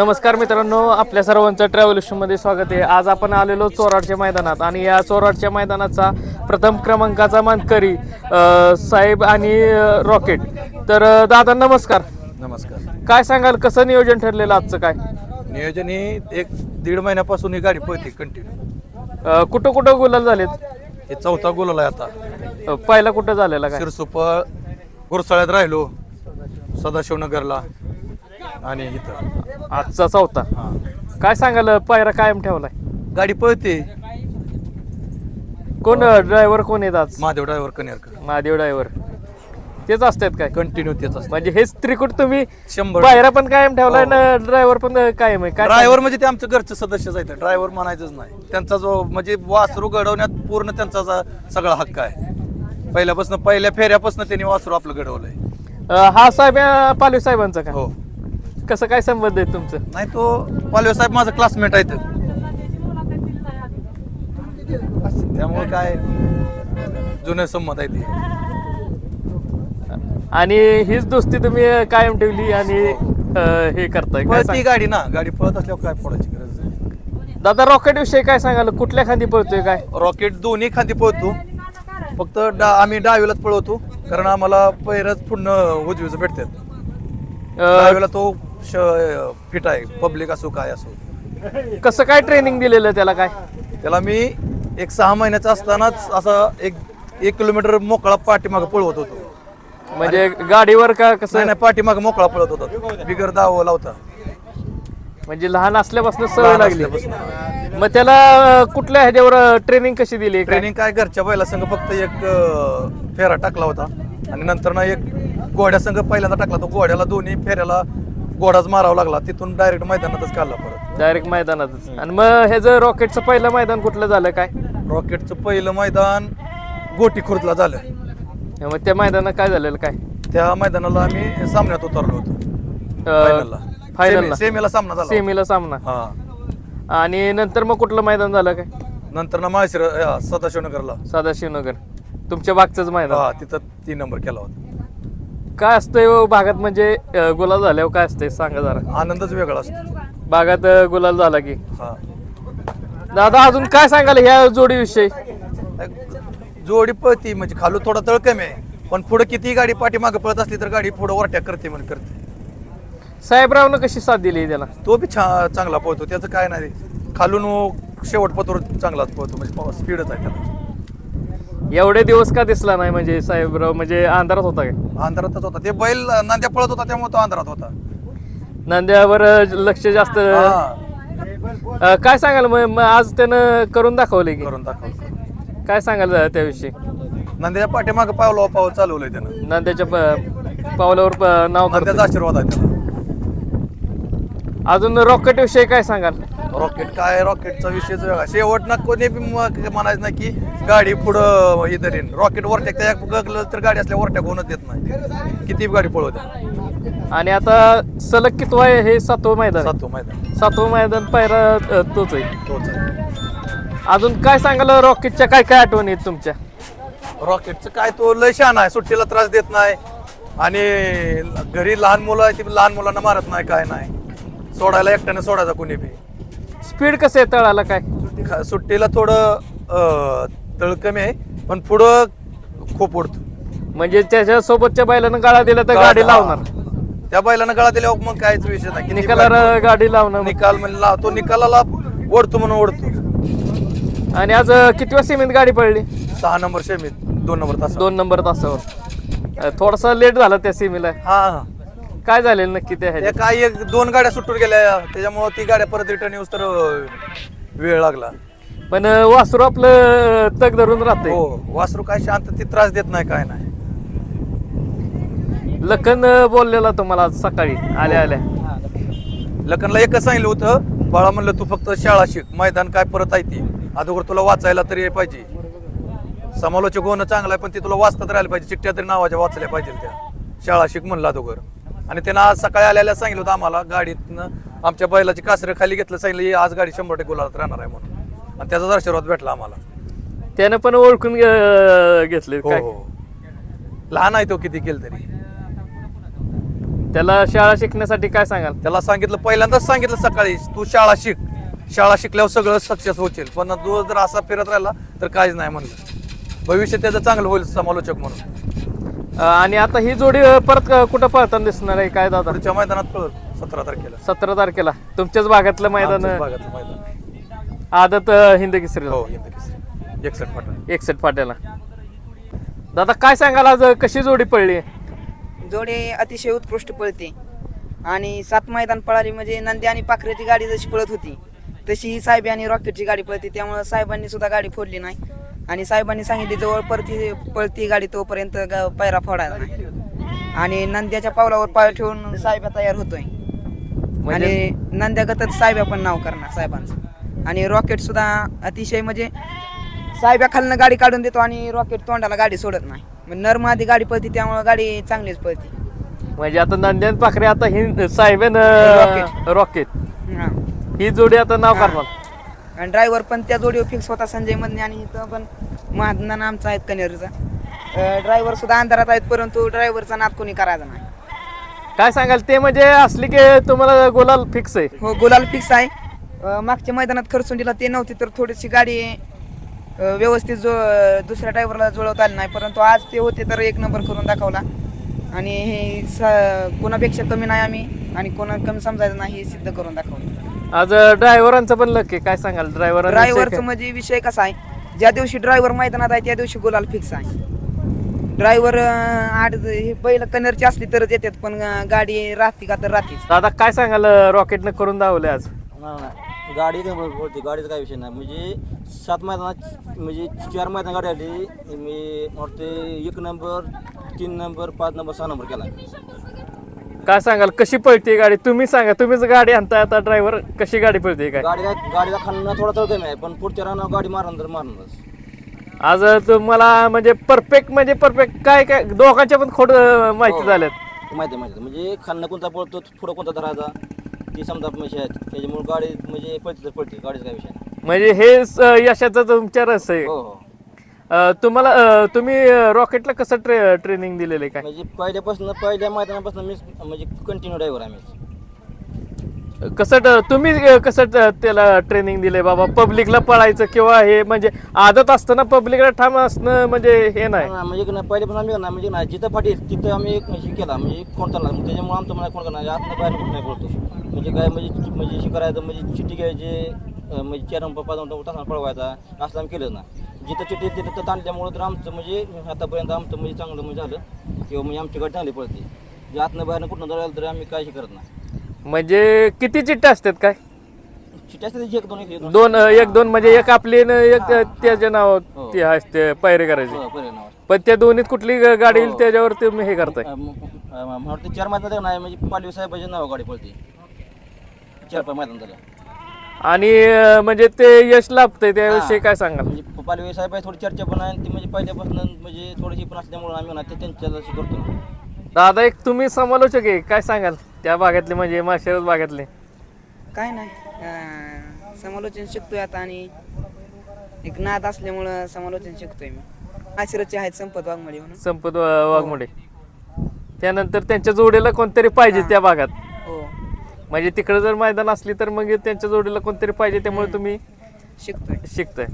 नमस्कार मित्रांनो, आपल्या सर्वांचं ट्रॅव्हल्यूशनमध्ये स्वागत आहे. आज आपण आलेलो चोराडच्या मैदानात आणि या चोराडच्या मैदानाचा प्रथम क्रमांकाचा मानकरी साहेब आणि रॉकेट. तर दादा नमस्कार. नमस्कार. काय सांगाल, कसं नियोजन ठरलेलं आजचं? काय नियोजन ही 1-1.5 महिन्यापासून ही गाडी पळते कंटिन्यू. कुठं कुठं गुलाल झालेत? हे चौथा गोल आहे आता. पहिला कुठं झालेला? काय शिरसोपा गुरसाळ्यात राहिलो, सदाशिवनगरला आणि इथं आजचा चौथा. हा काय सांगाल, पायरा कायम ठेवलाय? गाडी पळते. कोण ड्रायव्हर कोण आहेत आज? महादेव ड्रायव्हर कनेरकर. महादेव ड्रायव्हर तेच असतात काय? कंटिन्यू तेच असतं. म्हणजे हेच त्रिकूट तुम्ही 100. पायरा पण कायम ठेवलाय ना, ड्रायव्हर पण कायम आहे? काय ड्रायव्हर म्हणजे ते आमचं घरचं सदस्यच आहेत. ड्रायव्हर म्हणायचंच नाही. त्यांचा जो म्हणजे वासरू घडवण्यात पूर्ण त्यांचा सगळा हक्क आहे. पहिल्या फेऱ्यापासून त्यांनी वासरू आपलं घडवलंय. हा साहेब पालवी साहेबांचा का? हो. कसं काय संबंध आहे तुमचं? नाही, तो पालवे साहेब माझा क्लासमेट आहे. त्यामुळे काय जुने संमत आहे ते. आणि हीच दोस्ती तुम्ही कायम ठेवली आणि हे करताय काय पळती गाडी ना, गाडी पळत असल्यावर काय पळायची गरज नाही. दादा रॉकेट विषयी काय सांगाल? कुठल्या खांदी पळतोय? काय रॉकेट दोन्ही खांदी पळतो. फक्त आम्ही डावीलाच पळवतो, कारण आम्हाला पैरच पुढं उजवीच भेटतात. डावीला तो फिट आहे, पब्लिक असो काय असो. कसं काय ट्रेनिंग दिलेलं त्याला? काय त्याला मी 6 महिन्याचा असतानाच असा 1 किलोमीटर मोकळा पाठीमाग पळवत होतो. म्हणजे गाडीवर का कसं? नाही, पाठीमाग मोकळा पळत होता, बिगर दाव लावता. म्हणजे लहान असल्यापासून सवय लागली. मग त्याला कुठल्या ह्याच्यावर ट्रेनिंग कशी दिली? ट्रेनिंग काय, घरच्या बैला संघ फक्त एक फेरा टाकला होता आणि नंतर ना एक घोड्या संघ पहिल्यांदा टाकला. तो घोड्याला दोन्ही फेऱ्याला घोडाच मारावा लागला. तिथून डायरेक्ट मैदानातच काढला परत. डायरेक्ट मैदानातच. आणि मग ह्याचं रॉकेटचं पहिलं मैदान कुठलं झालं? काय रॉकेटचं पहिलं मैदान गोटी खुर्दला झालं. मग त्या मैदानात काय झालेलं? काय त्या मैदानाला आम्ही सामन्यात उतरलो होतो. फायनलला सेमीला सामना झाला. सेमीला सामना. हा. आणि नंतर मग कुठलं मैदान झालं? काय नंतर ना माळशिर सदाशिवनगरला. सदाशिवनगर तुमच्या बागचंच मैदान. हा, तिथं 3 नंबर केला होता. काय असतंय भागात म्हणजे गुलाल झाल्यावर काय असतंय सांगा जरा? आनंदच वेगळा असतो भागात गुलाल झाला की. हा. दादा अजून काय सांगाल ह्या जोडीविषयी? जोडी पळती म्हणजे खालू थोडा तळ कमी आहे, पण पुढे किती गाडी पाठीमागे पळत असली तर गाडी पुढे ओव्हरटॅक करते म्हणजे करते. साहेबरावनं कशी साथ दिली त्याला? तो बी चांगला पळतो. त्याचं काय नाही, खालून शेवट पतोर चांगलाच पळतो, म्हणजे स्पीडच आहे त्याला. एवढे दिवस का दिसला नाही म्हणजे साहेबराव? म्हणजे अंधारात होता काय? अंधारातच होता. ते बैल नांद्या पळत होता त्यामुळे तो अंधारात होता. नांद्यावर लक्ष जास्त. काय सांगाल मग आज त्यानं करून दाखवले की? करून दाखवतो. काय सांगाल त्याविषयी? नंद्याच्या पाठीमागे पावलं चालवलंय त्यानं. नांद्याच्या पावलावर नाव करतोय. नंद्याचा आशीर्वाद आहे त्याला. अजून रॉकेट विषयी काय सांगाल? रॉकेटचा विषयच वेगळा. शेवट ना कोणी म्हणायचं नाही की गाडी पुढं हे धरीन. रॉकेट वरटॅक त्या गगलं तर गाडी असल्या वरटॅक होणं देत नाही, किती गाडी पळवते. आणि आता सलग कितवा आहे हे? 7वं मैदान. 7वं मैदान पायरा तोच आहे. अजून काय सांगाल रॉकेटच्या? काय काय आठवणी आहेत तुमच्या? रॉकेटचं काय, तो लय शहाणा आहे, सुट्टीला त्रास देत नाही आणि घरी लहान मुलं आहे ती लहान मुलांना मारत नाही, काय नाही. सोडायला एकट्याने सोडायचा कोणी बी. स्पीड कसं आहे तळाला? काय सुट्टीला थोडं तळ कमी आहे, पण पुढं खूप उडतो. म्हणजे त्याच्या सोबतच्या बैलानं गाळा दिला तर गाडी लावणार? त्या बैलानं गळा दिल्यावर मग काहीच विषय नाही. निकालाला गाडी लावणार? निकाल म्हणजे लावतो, निकालाला ओढतो म्हणून ओढतो. आणि आज कितव्या सेमीत गाडी पडली? 6 नंबर सेमीत 2 नंबर तास. 2 नंबर तासावर. थोडासा लेट झाला त्या सेमीला. हा. काय झालेलं नक्की त्या ह्याच्यात? काय 1-2 गाड्या सुटून गेल्या, त्याच्यामुळे ती गाड्या परत रिटर्न येऊस तर वेळ लागला. पण वासरू आपलं तग धरून राहते. हो, वासरू काय शांत, ती त्रास देत नाही, काय नाही. लखन बोललेला तुम्हाला आज सकाळी आल्या आल्या? लखनला एकच सांगितलं होतं, बाळा म्हणलं तू फक्त शाळा शिक, मैदान काय परत आहे ती अगोदर तुला वाचायला तरी पाहिजे. समालोचक होणं चांगलं आहे, पण ती तुला वाचतात राहिलं पाहिजे, चिठ्ठ्या तरी नावाच्या वाचल्या पाहिजे. त्या शाळा शिक म्हणलं अगोदर. आणि त्यानं आज सकाळी आल्याला सांगितलं होतं आम्हाला, गाडीतनं आमच्या बैलाची कासरं खाली घेतलं, सांगितलं आज गाडी 100% गुलालात राहणार आहे म्हणून. आणि त्याचाच आशीर्वाद भेटला आम्हाला. त्यानं पण ओळखून घेतले. हो, लहान आहे तो किती केलं तरी. त्याला शाळा शिकण्यासाठी काय सांगाल? त्याला सांगितलं, पहिल्यांदाच सांगितलं सकाळी, तू शाळा शिक, शाळा शिकल्यावर सगळं सक्सेस होतील. पण तू जर असा फिरत राहिला तर काहीच नाही म्हणलं. भविष्य त्याचं चांगलं होईल समालोचक म्हणून. आणि आता ही जोडी परत कुठं पळताना दिसणार आहे काय दादा? पुढच्या मैदानात पळल 17 तारखेला. 17 तारखेला तुमच्याच भागातलं मैदान, आमच्याच भागातलं मैदान. आदत हिंद केसरीला. हो, हिंद केसरी 61 फाटा. 61 फाट्याला. दादा काय सांगाल आज कशी जोडी पडली? जोडी अतिशय उत्कृष्ट पळते आणि 7 मैदान पळाली म्हणजे नंदी आणि पाखरेची गाडी जशी पळत होती तशी ही साहेब आणि रॉकेटची गाडी पळते. त्यामुळे साहेबांनी सुद्धा गाडी फोडली नाही आणि साहेबांनी सांगितली जवळ पळती गाडी तोपर्यंत पायरा फोडायला नाही. आणि नंद्याच्या पावलावर पाय ठेवून साहेब तयार होतोय आणि नंद्यागतच साहेब पण नाव करणार साहेबांचं. आणि रॉकेट सुद्धा अतिशय म्हणजे साहेब खालनं गाडी काढून देतो आणि रॉकेट तोंडाला गाडी सोडत नाही. नर्म आधी गाडी पळते त्यामुळे गाडी चांगलीच पळते. म्हणजे आता नंद्यान पाखरे आता हिंद साहेबन रॉकेट हा. ही जोडी आता नाव करणार. आणि ड्रायव्हर पण त्या जोडीवर फिक्स होता संजय मधने आणि इथं पण महादना आमचा आहेत कनेरचा. ड्रायव्हर सुद्धा अंधारात आहेत परंतु ड्रायव्हरचा नाद कोणी करायचा नाही. काय सांगाल ते म्हणजे असली की तुम्हाला गोलाल फिक्स आहे? हो, गुलाल फिक्स आहे. मागच्या मैदानात खरसुंडीला ते नव्हती तर थोडीशी गाडी व्यवस्थित दुसऱ्या ड्रायव्हरला जुळवता आली नाही, परंतु आज ते होते तर एक नंबर करून दाखवला. आणि हे कोणापेक्षा कमी नाही आम्ही आणि कोणा कमी समजायचं नाही हे सिद्ध करून दाखवलं. आज ड्रायव्हरांचं पण लक आहे. काय सांगाल ड्रायव्हरचं म्हणजे विषय कसा आहे, ज्या दिवशी ड्रायव्हर मैदानात आहे त्या दिवशी गुलाल फिक्स आहे. ड्रायव्हर हे बैल कनेरची असली तरच येतात पण गाडी राहते का तर राहतेच. दादा काय सांगाल रॉकेटनं करून दावले आज? गाडी बोलते, गाडीचा काय विषय नाही. म्हणजे 7 मैदानात म्हणजे 4 मैदान गाडी आली. मी वाटते 1 नंबर, 3 नंबर, 5 नंबर, 6 नंबर केला. काय सांगाल कशी पळते गाडी? तुम्ही सांगा, तुम्हीच गाडी आणताय आता ड्रायव्हर, कशी गाडी पळते काय? गाडीला खाणं थोडा थोडं कमी आहे पण पुढच्या राहणार गाडी मारणार तर मारणारच. आज तुम्हाला म्हणजे परफेक्ट काय काय दोघांच्या पण खोड माहिती झाल्यात? माहिती म्हणजे खाणं कोणता पळतो, पुढं कोणता धरायचा ती समजा म्हणजे त्याच्यामुळे गाडी म्हणजे पळते तर पळते, गाडीचा काय विषय नाही. म्हणजे हे यशाचा तुमच्या रस आहे. हो. तुम्ही रॉकेटला कसं ट्रेनिंग दिलेलं आहे काय? म्हणजे पहिल्या मैदानापासून मी म्हणजे कंटिन्यू ड्रायव्हर आहे मी. तुम्ही कसं त्याला ट्रेनिंग दिले बाबा? पब्लिकला पळायचं किंवा हे म्हणजे आदत असतं ना पब्लिकला ठाम असणं म्हणजे हे नाही म्हणजे पहिल्यापासून आम्ही ना म्हणजे ना जिथं फाटील तिथं आम्ही हे केला म्हणजे कोणता त्याच्यामुळे आमचं मला कोण करणार आतनं बाहेर कुठं नाही पडतो. म्हणजे काय म्हणजे हे करायचं म्हणजे चिठ्ठी घ्यायची म्हणजे 4 नंबर 5 नंबर तासाला पळवायचा असं आम्ही केलं ना. जिथं चिठ्ठी तिथं ताणल्यामुळं तर आमचं म्हणजे आतापर्यंत आमचं म्हणजे चांगलं म्हणजे झालं किंवा म्हणजे आमची गाडी चांगली पडते. जे आतनं बाहेरनं कुठं जळालं तरी आम्ही काहीही करत नाही. म्हणजे किती चिट्ट्या असतात काय? चिठ्ठी असते 1-2 म्हणजे एक आपली न एक त्याच्या नाव ती असते पैरे करायची. पण त्या दोन्हीत कुठली गाडी येईल त्याच्यावर तुम्ही हे करताय? मला वाटतं 4 मैदान नाही म्हणजे पालवी साहेबांच्या नाव गाडी पळते 4-5 मैदान झालं. आणि म्हणजे ते यश लाभतंय त्याविषयी काय सांगाल? म्हणजे पालवी साहेब थोडी चर्चा पण आहे ती म्हणजे पहिल्यापासून म्हणजे थोडीशी पण असल्यामुळे आम्ही ना ते त्यांच्याशी करतो. दादा एक तुम्ही समालोचक आहे, काय सांगाल त्या भागातले म्हणजे माशेरस भागातले? काय नाही, समालोचन शिकतोय आता आणि एक नाद असल्यामुळं समालोचन शिकतोय मी. आशिरचे आहेत संपत वाघमोडे म्हणून. संपत वाघमोडे. त्यानंतर त्यांच्या जोडीला कोणतरी पाहिजे त्या भागात. हो, म्हणजे तिकडे जर मैदान असली तर मग त्यांच्या जोडीला कोणतरी पाहिजे त्यामुळे तुम्ही शिकतोय. शिकताय.